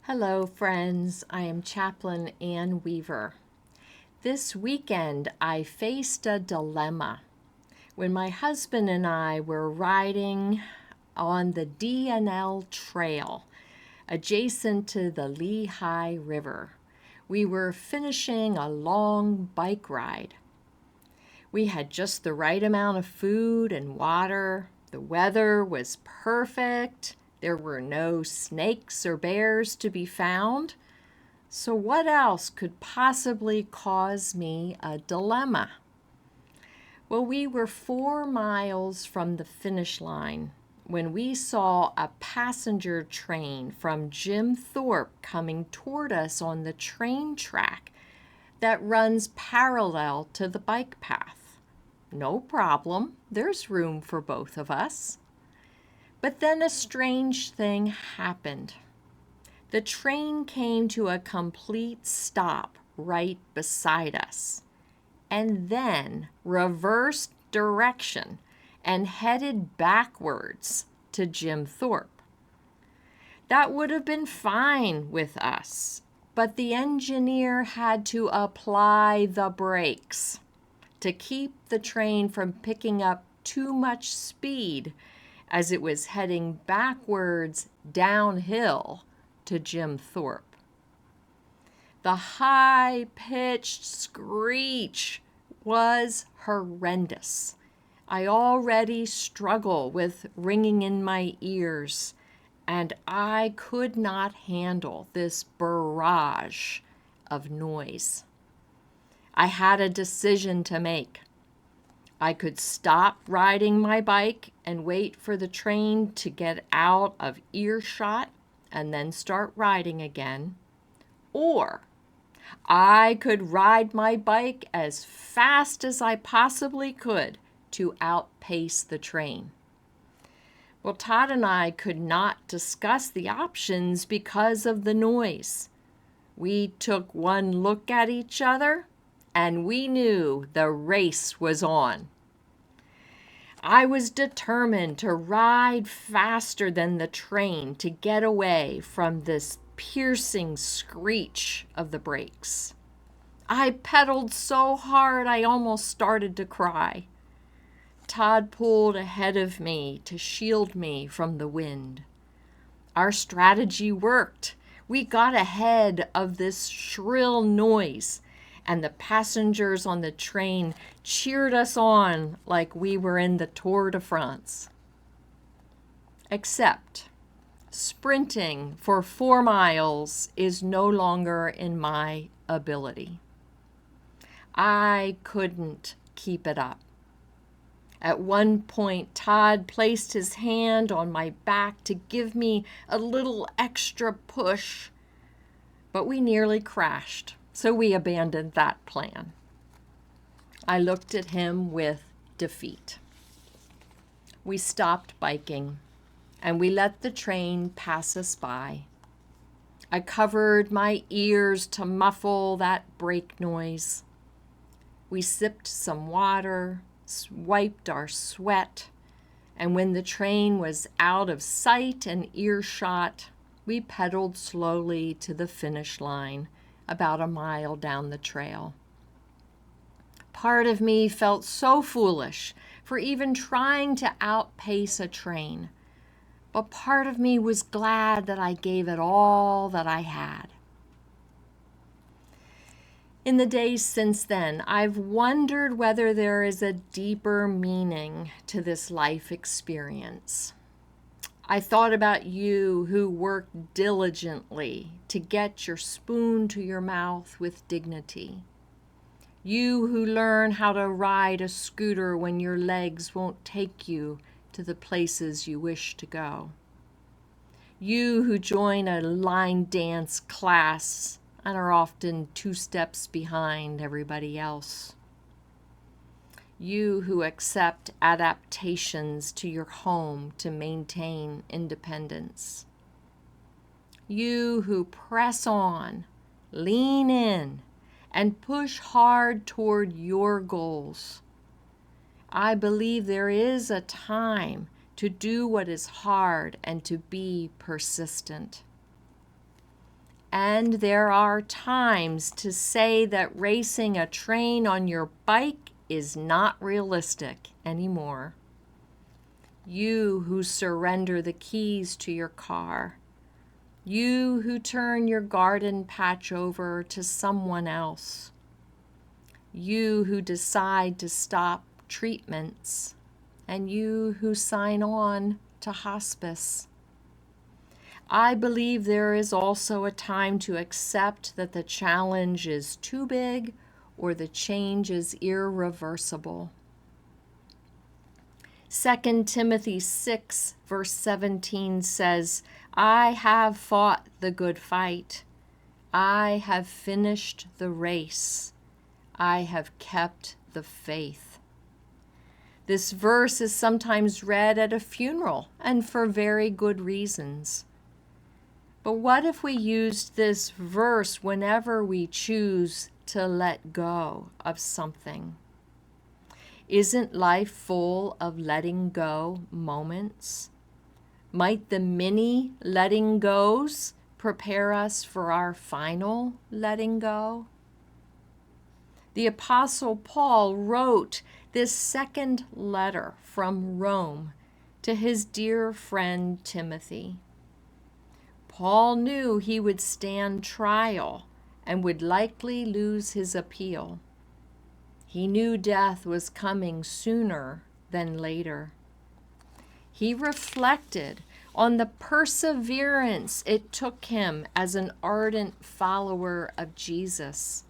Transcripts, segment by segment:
Hello, friends. I am Chaplain Ann Weaver. This weekend, I faced a dilemma when my husband and I were riding on the D&L Trail adjacent to the Lehigh River. We were finishing a long bike ride. We had just the right amount of food and water. The weather was perfect. There were no snakes or bears to be found. So what else could possibly cause me a dilemma? Well, we were 4 miles from the finish line when we saw a passenger train from Jim Thorpe coming toward us on the train track that runs parallel to the bike path. No problem, there's room for both of us. But then a strange thing happened. The train came to a complete stop right beside us, and then reversed direction and headed backwards to Jim Thorpe. That would have been fine with us, but the engineer had to apply the brakes to keep the train from picking up too much speed as it was heading backwards downhill to Jim Thorpe. The high-pitched screech was horrendous. I already struggle with ringing in my ears, and I could not handle this barrage of noise. I had a decision to make. I could stop riding my bike and wait for the train to get out of earshot and then start riding again. Or I could ride my bike as fast as I possibly could to outpace the train. Well, Todd and I could not discuss the options because of the noise. We took one look at each other and we knew the race was on. I was determined to ride faster than the train to get away from this piercing screech of the brakes. I pedaled so hard I almost started to cry. Todd pulled ahead of me to shield me from the wind. Our strategy worked. We got ahead of this shrill noise, and the passengers on the train cheered us on like we were in the Tour de France. Except, sprinting for 4 miles is no longer in my ability. I couldn't keep it up. At one point, Todd placed his hand on my back to give me a little extra push, but we nearly crashed, so we abandoned that plan. I looked at him with defeat. We stopped biking, and we let the train pass us by. I covered my ears to muffle that brake noise. We sipped some water, wiped our sweat, and when the train was out of sight and earshot, we pedaled slowly to the finish line, about a mile down the trail. Part of me felt so foolish for even trying to outpace a train, but part of me was glad that I gave it all that I had. In the days since then, I've wondered whether there is a deeper meaning to this life experience. I thought about you who work diligently to get your spoon to your mouth with dignity. You who learn how to ride a scooter when your legs won't take you to the places you wish to go. You who join a line dance class and are often 2 steps behind everybody else. You who accept adaptations to your home to maintain independence. You who press on, lean in, and push hard toward your goals. I believe there is a time to do what is hard and to be persistent. And there are times to say that racing a train on your bike is not realistic anymore. You who surrender the keys to your car. You who turn your garden patch over to someone else. You who decide to stop treatments. And you who sign on to hospice. I believe there is also a time to accept that the challenge is too big or the change is irreversible. 2 Timothy 6, verse 17 says, I have fought the good fight. I have finished the race. I have kept the faith. This verse is sometimes read at a funeral, and for very good reasons. But what if we used this verse whenever we choose to let go of something? Isn't life full of letting go moments? Might the mini letting goes prepare us for our final letting go? The Apostle Paul wrote this second letter from Rome to his dear friend Timothy. Paul knew he would stand trial and would likely lose his appeal. He knew death was coming sooner than later. He reflected on the perseverance it took him as an ardent follower of Jesus.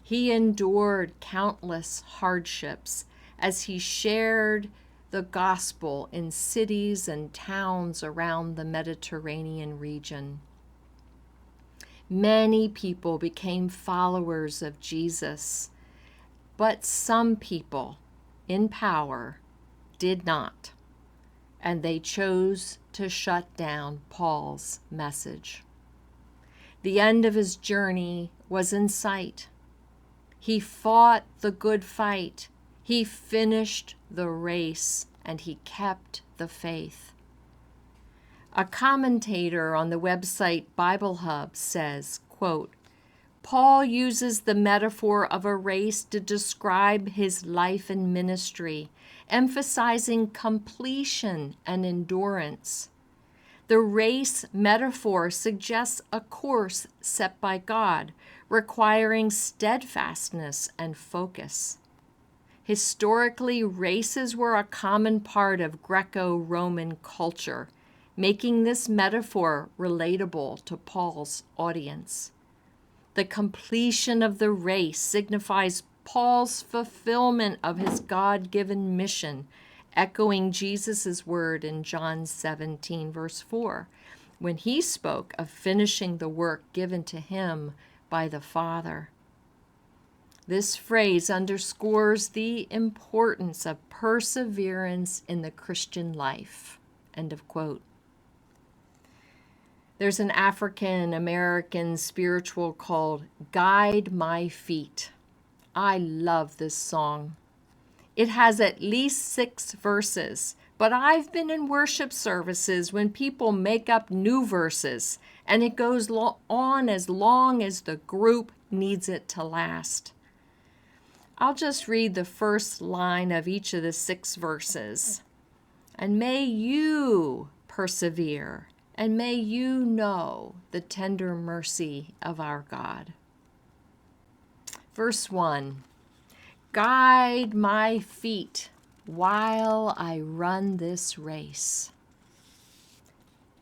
He endured countless hardships as he shared the gospel in cities and towns around the Mediterranean region. Many people became followers of Jesus, but some people in power did not, and they chose to shut down Paul's message. The end of his journey was in sight. He fought the good fight. He finished the race, and he kept the faith. A commentator on the website Bible Hub says, quote, Paul uses the metaphor of a race to describe his life and ministry, emphasizing completion and endurance. The race metaphor suggests a course set by God, requiring steadfastness and focus. Historically, races were a common part of Greco-Roman culture, making this metaphor relatable to Paul's audience. The completion of the race signifies Paul's fulfillment of his God-given mission, echoing Jesus' word in John 17, verse 4, when he spoke of finishing the work given to him by the Father. This phrase underscores the importance of perseverance in the Christian life. End of quote. There's an African American spiritual called Guide My Feet. I love this song. It has at least 6 verses, but I've been in worship services when people make up new verses, and it goes on as long as the group needs it to last. I'll just read the first line of each of the 6 verses. And may you persevere, and may you know the tender mercy of our God. Verse 1, guide my feet while I run this race.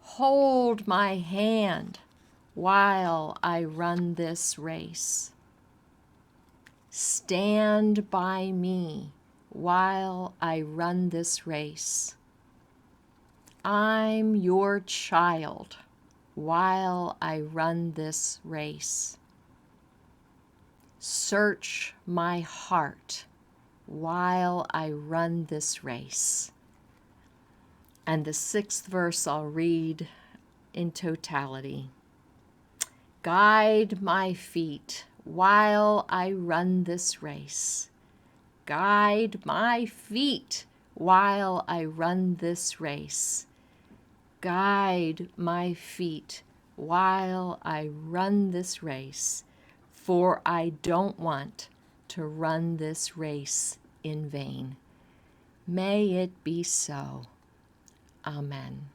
Hold my hand while I run this race. Stand by me while I run this race. I'm your child while I run this race. Search my heart while I run this race. And the 6th verse I'll read in totality. Guide my feet while I run this race. Guide my feet while I run this race. Guide my feet while I run this race, for I don't want to run this race in vain. May it be so. Amen.